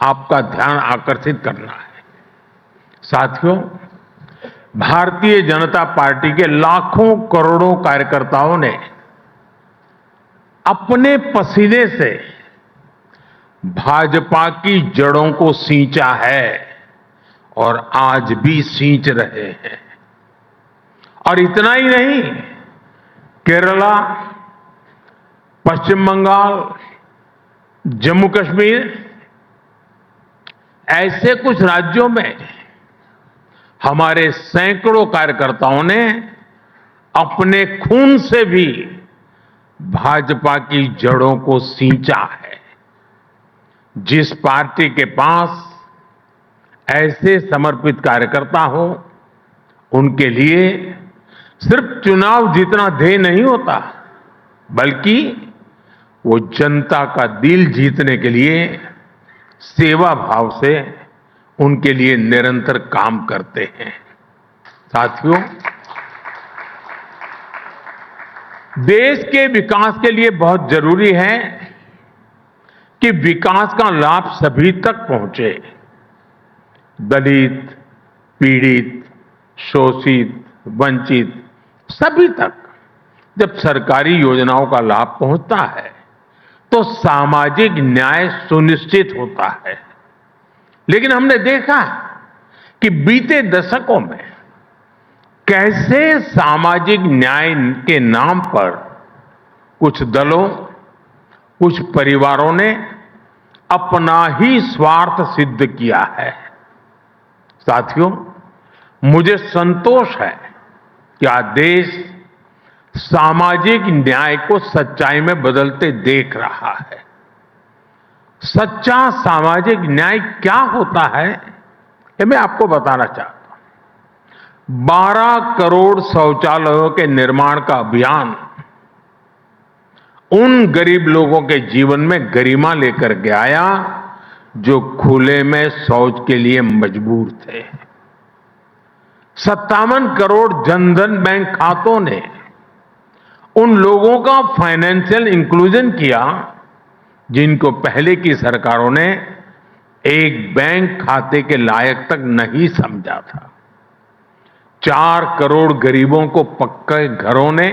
आपका ध्यान आकर्षित करना है। साथियों, भारतीय जनता पार्टी के लाखों करोड़ों कार्यकर्ताओं ने अपने पसीने से भाजपा की जड़ों को सींचा है और आज भी सींच रहे हैं। और इतना ही नहीं, केरला, पश्चिम बंगाल, जम्मू कश्मीर, ऐसे कुछ राज्यों में हमारे सैकड़ों कार्यकर्ताओं ने अपने खून से भी भाजपा की जड़ों को सींचा है। जिस पार्टी के पास ऐसे समर्पित कार्यकर्ता हो, उनके लिए सिर्फ चुनाव जीतना ध्येय नहीं होता, बल्कि वो जनता का दिल जीतने के लिए सेवा भाव से उनके लिए निरंतर काम करते हैं। साथियों, देश के विकास के लिए बहुत जरूरी है कि विकास का लाभ सभी तक पहुंचे। दलित, पीड़ित, शोषित, वंचित सभी तक जब सरकारी योजनाओं का लाभ पहुंचता है तो सामाजिक न्याय सुनिश्चित होता है। लेकिन हमने देखा कि बीते दशकों में कैसे सामाजिक न्याय के नाम पर कुछ दलों, कुछ परिवारों ने अपना ही स्वार्थ सिद्ध किया है। साथियों, मुझे संतोष है कि आज देश सामाजिक न्याय को सच्चाई में बदलते देख रहा है। सच्चा सामाजिक न्याय क्या होता है, ये मैं आपको बताना चाहता हूं। 12 करोड़ शौचालयों के निर्माण का अभियान उन गरीब लोगों के जीवन में गरिमा लेकर के आया जो खुले में शौच के लिए मजबूर थे। 57 करोड़ जनधन बैंक खातों ने उन लोगों का फाइनेंशियल इंक्लूजन किया जिनको पहले की सरकारों ने एक बैंक खाते के लायक तक नहीं समझा था। 4 करोड़ गरीबों को पक्के घरों ने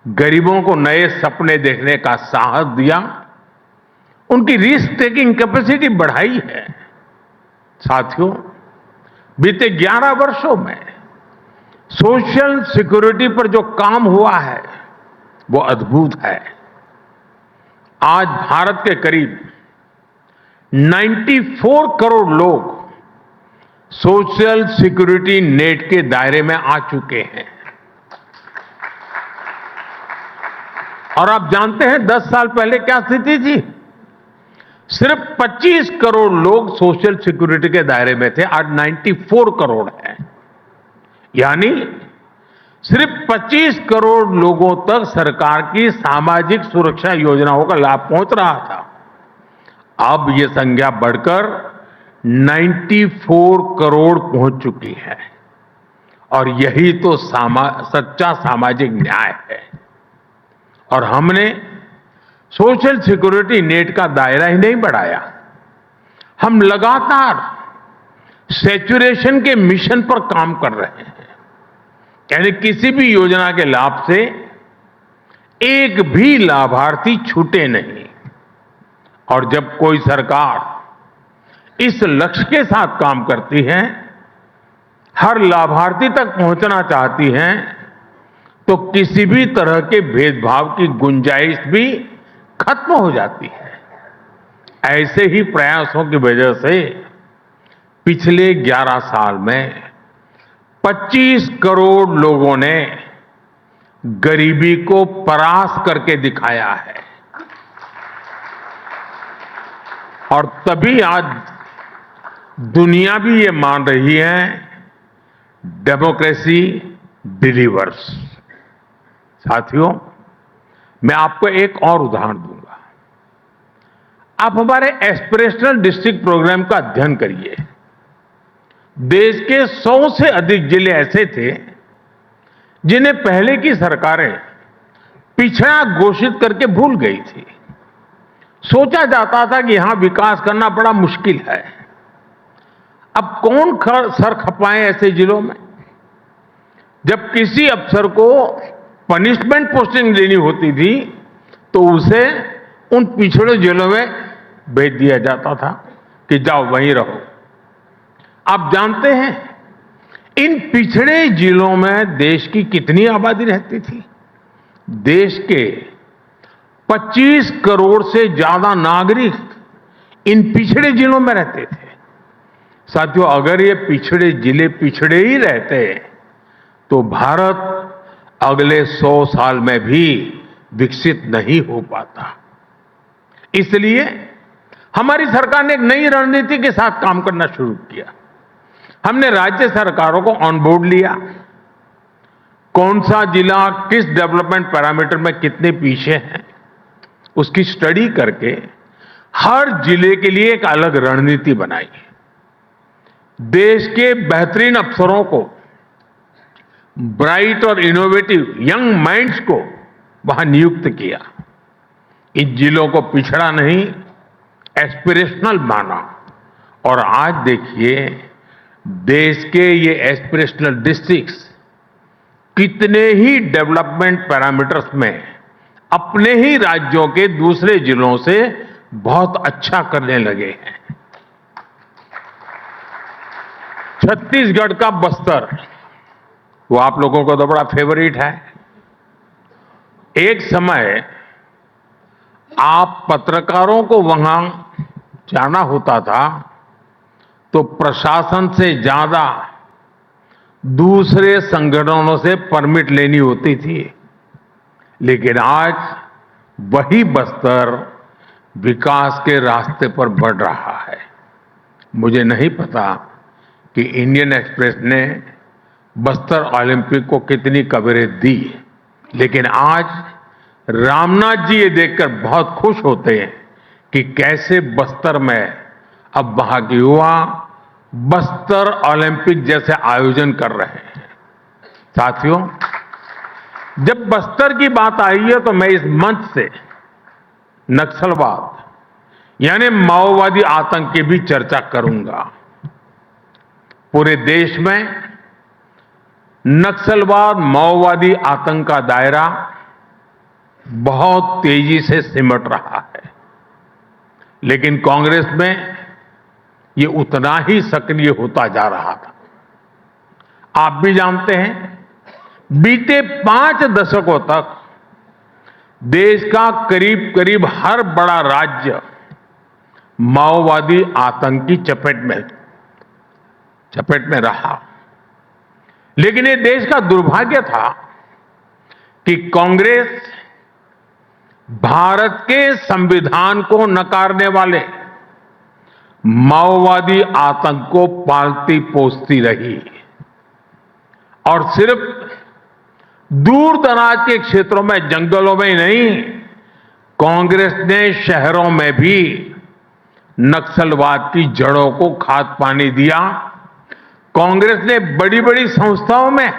गरीबों को नए सपने देखने का साहस दिया, उनकी रिस्क टेकिंग कैपेसिटी बढ़ाई है। साथियों, बीते 11 वर्षों में सोशल सिक्योरिटी पर जो काम हुआ है वो अद्भुत है। आज भारत के करीब 94 करोड़ लोग सोशल सिक्योरिटी नेट के दायरे में आ चुके हैं। और आप जानते हैं 10 साल पहले क्या स्थिति थी? सिर्फ 25 करोड़ लोग सोशल सिक्योरिटी के दायरे में थे, आज 94 करोड़ हैं। यानी सिर्फ 25 करोड़ लोगों तक सरकार की सामाजिक सुरक्षा योजनाओं का लाभ पहुंच रहा था। अब ये संख्या बढ़कर 94 करोड़ पहुंच चुकी है। और यही तो सच्चा सामाजिक न्याय है। और हमने सोशल सिक्योरिटी नेट का दायरा ही नहीं बढ़ाया, हम लगातार सैचुरेशन के मिशन पर काम कर रहे हैं। यानी किसी भी योजना के लाभ से एक भी लाभार्थी छूटे नहीं। और जब कोई सरकार इस लक्ष्य के साथ काम करती है, हर लाभार्थी तक पहुंचना चाहती है, तो किसी भी तरह के भेदभाव की गुंजाइश भी खत्म हो जाती है। ऐसे ही प्रयासों की वजह से पिछले 11 साल में 25 करोड़ लोगों ने गरीबी को परास्त करके दिखाया है। और तभी आज दुनिया भी ये मान रही है, डेमोक्रेसी डिलीवर्स। साथियों, मैं आपको एक और उदाहरण दूंगा। आप हमारे एस्पिरेशनल डिस्ट्रिक्ट प्रोग्राम का अध्ययन करिए। देश के 100 से अधिक जिले ऐसे थे जिन्हें पहले की सरकारें पिछड़ा घोषित करके भूल गई थी। सोचा जाता था कि यहां विकास करना बड़ा मुश्किल है। अब कौन सर खपाए ऐसे जिलों में? जब किसी अफसर को पनिशमेंट पोस्टिंग देनी होती थी तो उसे उन पिछड़े जिलों में भेज दिया जाता था कि जाओ वहीं रहो। आप जानते हैं इन पिछड़े जिलों में देश की कितनी आबादी रहती थी? देश के 25 करोड़ से ज्यादा नागरिक इन पिछड़े जिलों में रहते थे। साथियों, अगर ये पिछड़े जिले पिछड़े ही रहते तो भारत अगले 100 साल में भी विकसित नहीं हो पाता। इसलिए हमारी सरकार ने एक नई रणनीति के साथ काम करना शुरू किया। हमने राज्य सरकारों को ऑन बोर्ड लिया। कौन सा जिला किस डेवलपमेंट पैरामीटर में कितने पीछे है, उसकी स्टडी करके हर जिले के लिए एक अलग रणनीति बनाई। देश के बेहतरीन अफसरों को, ब्राइट और इनोवेटिव यंग माइंड्स को वहां नियुक्त किया। इन जिलों को पिछड़ा नहीं, एस्पिरेशनल माना। और आज देखिए देश के ये एस्पिरेशनल डिस्ट्रिक्ट्स कितने ही डेवलपमेंट पैरामीटर्स में अपने ही राज्यों के दूसरे जिलों से बहुत अच्छा करने लगे हैं। छत्तीसगढ़ का बस्तर, वो आप लोगों को तो बड़ा फेवरेट है। एक समय आप पत्रकारों को वहां जाना होता था तो प्रशासन से ज्यादा दूसरे संगठनों से परमिट लेनी होती थी। लेकिन आज वही बस्तर विकास के रास्ते पर बढ़ रहा है। मुझे नहीं पता कि इंडियन एक्सप्रेस ने बस्तर ओलंपिक को कितनी कवरेज दी, लेकिन आज रामनाथ जी ये देखकर बहुत खुश होते हैं कि कैसे बस्तर में अब वहां के युवा बस्तर ओलंपिक जैसे आयोजन कर रहे हैं। साथियों, जब बस्तर की बात आई है तो मैं इस मंच से नक्सलवाद यानी माओवादी आतंक की भी चर्चा करूंगा। पूरे देश में नक्सलवाद माओवादी आतंक का दायरा बहुत तेजी से सिमट रहा है, लेकिन कांग्रेस में ये उतना ही सक्रिय होता जा रहा था। आप भी जानते हैं बीते 5 दशकों तक देश का करीब करीब हर बड़ा राज्य माओवादी आतंक की चपेट में रहा। लेकिन ये देश का दुर्भाग्य था कि कांग्रेस भारत के संविधान को नकारने वाले माओवादी आतंक को पालती पोसती रही और सिर्फ दूर दराज के क्षेत्रों में, जंगलों में ही नहीं, कांग्रेस ने शहरों में भी नक्सलवाद की जड़ों को खाद पानी दिया। कांग्रेस ने बड़ी बड़ी संस्थाओं में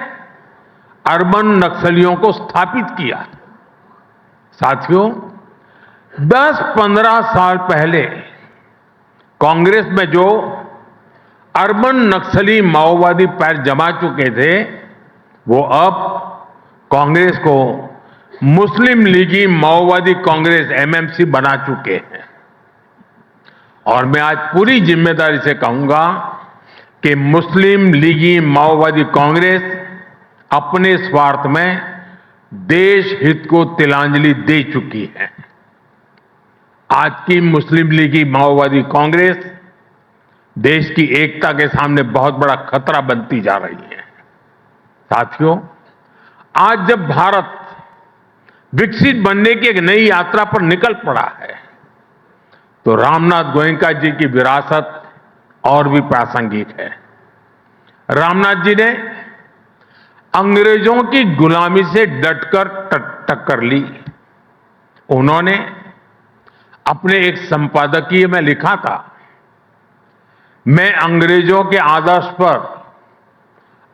अर्बन नक्सलियों को स्थापित किया। साथियों, 10-15 साल पहले कांग्रेस में जो अर्बन नक्सली माओवादी पैर जमा चुके थे, वो अब कांग्रेस को मुस्लिम लीगी माओवादी कांग्रेस एमएमसी बना चुके हैं। और मैं आज पूरी जिम्मेदारी से कहूंगा कि मुस्लिम लीगी माओवादी कांग्रेस अपने स्वार्थ में देश हित को तिलांजलि दे चुकी है। आज की मुस्लिम लीगी माओवादी कांग्रेस देश की एकता के सामने बहुत बड़ा खतरा बनती जा रही है। साथियों, आज जब भारत विकसित बनने की एक नई यात्रा पर निकल पड़ा है तो रामनाथ गोयनका जी की विरासत और भी प्रासंगिक है। रामनाथ जी ने अंग्रेजों की गुलामी से डटकर टक्कर ली। उन्होंने अपने एक संपादकीय में लिखा था, मैं अंग्रेजों के आदर्श पर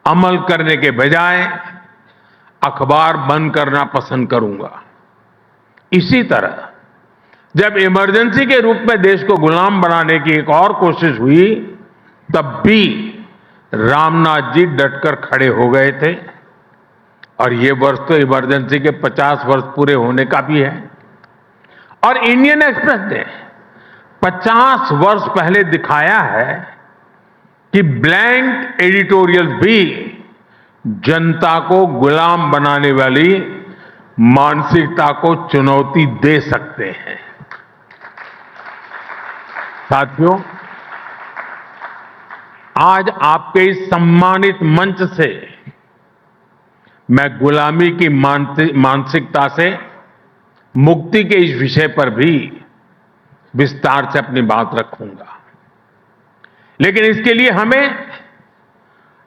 अमल करने के बजाय अखबार बंद करना पसंद करूंगा। इसी तरह जब इमरजेंसी के रूप में देश को गुलाम बनाने की एक और कोशिश हुई, तब भी रामनाथ जी डटकर खड़े हो गए थे। और ये वर्ष तो इमरजेंसी के 50 वर्ष पूरे होने का भी है। और इंडियन एक्सप्रेस ने 50 वर्ष पहले दिखाया है कि ब्लैंक एडिटोरियल भी जनता को गुलाम बनाने वाली मानसिकता को चुनौती दे सकते हैं। साथियों, आज आपके इस सम्मानित मंच से मैं गुलामी की मानसिकता से मुक्ति के इस विषय पर भी विस्तार से अपनी बात रखूंगा। लेकिन इसके लिए हमें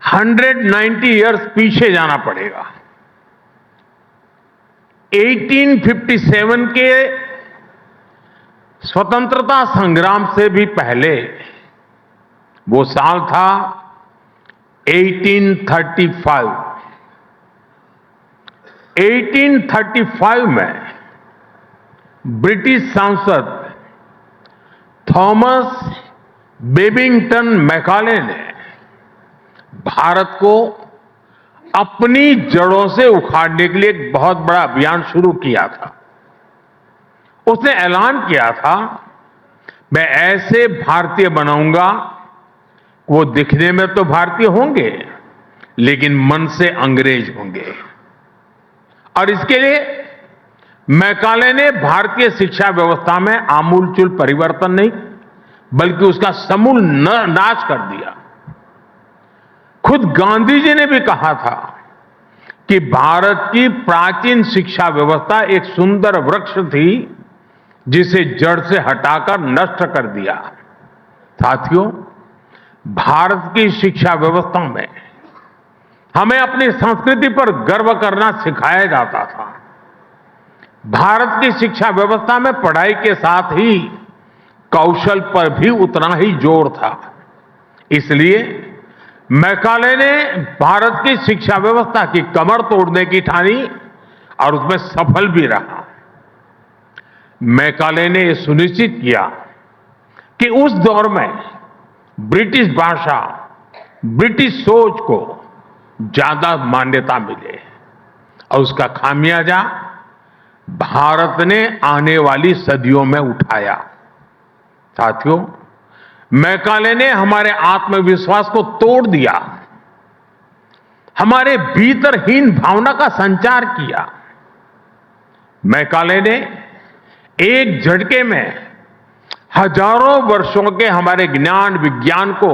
190 इयर्स पीछे जाना पड़ेगा। 1857 के स्वतंत्रता संग्राम से भी पहले वो साल था 1835। 1835 में ब्रिटिश सांसद थॉमस बेबिंगटन मैकाले ने भारत को अपनी जड़ों से उखाड़ने के लिए एक बहुत बड़ा अभियान शुरू किया था। उसने ऐलान किया था, मैं ऐसे भारतीय बनाऊंगा, वो दिखने में तो भारतीय होंगे लेकिन मन से अंग्रेज होंगे। और इसके लिए मैकाले ने भारतीय शिक्षा व्यवस्था में आमूलचूल परिवर्तन नहीं बल्कि उसका समूल नाश कर दिया। खुद गांधी जी ने भी कहा था कि भारत की प्राचीन शिक्षा व्यवस्था एक सुंदर वृक्ष थी जिसे जड़ से हटाकर नष्ट कर दिया। साथियों, भारत की शिक्षा व्यवस्था में हमें अपनी संस्कृति पर गर्व करना सिखाया जाता था। भारत की शिक्षा व्यवस्था में पढ़ाई के साथ ही कौशल पर भी उतना ही जोर था। इसलिए मैकाले ने भारत की शिक्षा व्यवस्था की कमर तोड़ने की ठानी और उसमें सफल भी रहा। मैकाले ने यह सुनिश्चित किया कि उस दौर में ब्रिटिश भाषा, ब्रिटिश सोच को ज्यादा मान्यता मिले और उसका खामियाजा भारत ने आने वाली सदियों में उठाया। साथियों, मैकाले ने हमारे आत्मविश्वास को तोड़ दिया, हमारे भीतरहीन भावना का संचार किया। मैकाले ने एक झटके में हजारों वर्षों के हमारे ज्ञान विज्ञान को,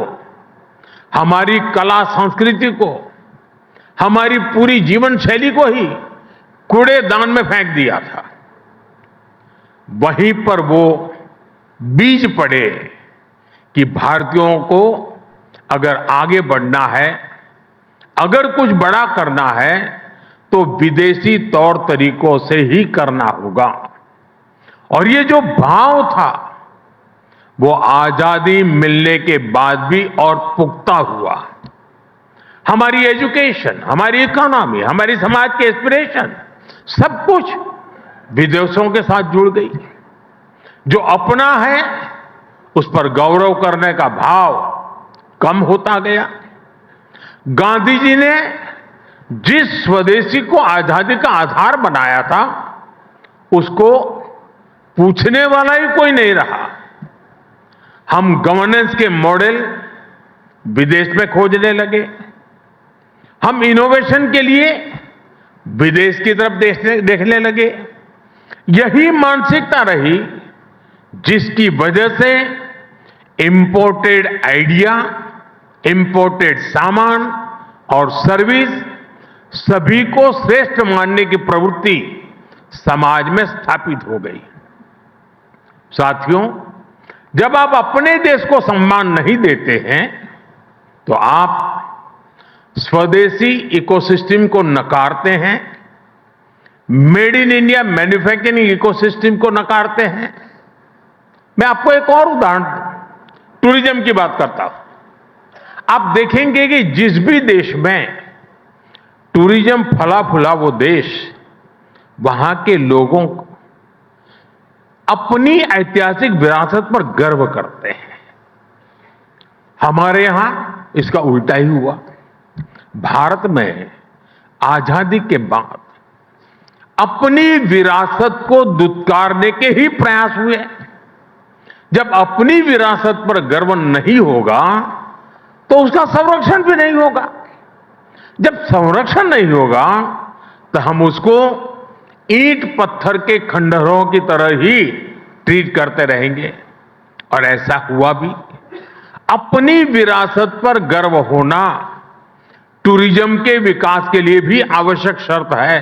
हमारी कला संस्कृति को, हमारी पूरी जीवन शैली को ही कूड़ेदान में फेंक दिया था। वहीं पर वो बीज पड़े कि भारतीयों को अगर आगे बढ़ना है, अगर कुछ बड़ा करना है तो विदेशी तौर तरीकों से ही करना होगा। और ये जो भाव था वो आजादी मिलने के बाद भी और पुख्ता हुआ। हमारी एजुकेशन, हमारी इकोनॉमी, हमारी समाज के एस्पिरेशन सब कुछ विदेशों के साथ जुड़ गई। जो अपना है उस पर गौरव करने का भाव कम होता गया। गांधी जी ने जिस स्वदेशी को आजादी का आधार बनाया था उसको पूछने वाला ही कोई नहीं रहा। हम गवर्नेंस के मॉडल विदेश में खोजने लगे। हम इनोवेशन के लिए विदेश की तरफ देखने लगे। यही मानसिकता रही जिसकी वजह से इंपोर्टेड आइडिया, इंपोर्टेड सामान और सर्विस सभी को श्रेष्ठ मानने की प्रवृत्ति समाज में स्थापित हो गई। साथियों, जब आप अपने देश को सम्मान नहीं देते हैं तो आप स्वदेशी इकोसिस्टम को नकारते हैं, made in India manufacturing ecosystem को नकारते हैं। मैं आपको एक और उदाहरण टूरिज्म की बात करता हूं। आप देखेंगे कि जिस भी देश में टूरिज्म फला फूला वो देश वहां के लोगों अपनी ऐतिहासिक विरासत पर गर्व करते हैं। हमारे यहां इसका उल्टा ही हुआ। भारत में आजादी के बाद अपनी विरासत को दुत्कारने के ही प्रयास हुए। जब अपनी विरासत पर गर्व नहीं होगा तो उसका संरक्षण भी नहीं होगा। जब संरक्षण नहीं होगा तो हम उसको ईंट पत्थर के खंडहरों की तरह ही ट्रीट करते रहेंगे। और ऐसा हुआ भी। अपनी विरासत पर गर्व होना टूरिज्म के विकास के लिए भी आवश्यक शर्त है।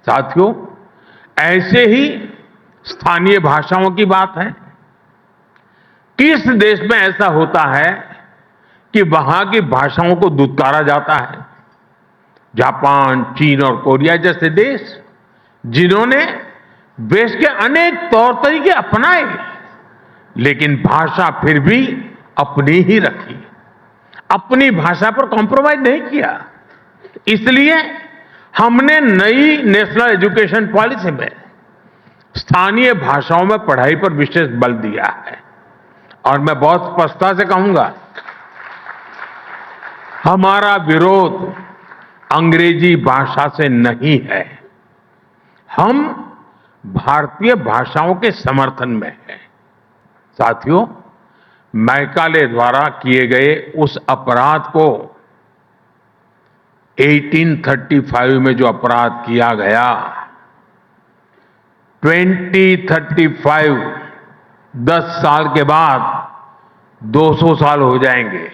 साथियों, ऐसे ही स्थानीय भाषाओं की बात है। किस देश में ऐसा होता है कि वहां की भाषाओं को दुत्कारा जाता है? जापान, चीन और कोरिया जैसे देश, जिन्होंने देश के अनेक तौर तरीके अपनाए, लेकिन भाषा फिर भी अपनी ही रखी, अपनी भाषा पर कॉम्प्रोमाइज नहीं किया। इसलिए हमने नई नेशनल एजुकेशन पॉलिसी में स्थानीय भाषाओं में पढ़ाई पर विशेष बल दिया है। और मैं बहुत स्पष्टता से कहूंगा, हमारा विरोध अंग्रेजी भाषा से नहीं है, हम भारतीय भाषाओं के समर्थन में हैं। साथियों, मैकाले द्वारा किए गए उस अपराध को 1835 में जो अपराध किया गया, 2035 10 साल के बाद 200 साल हो जाएंगे।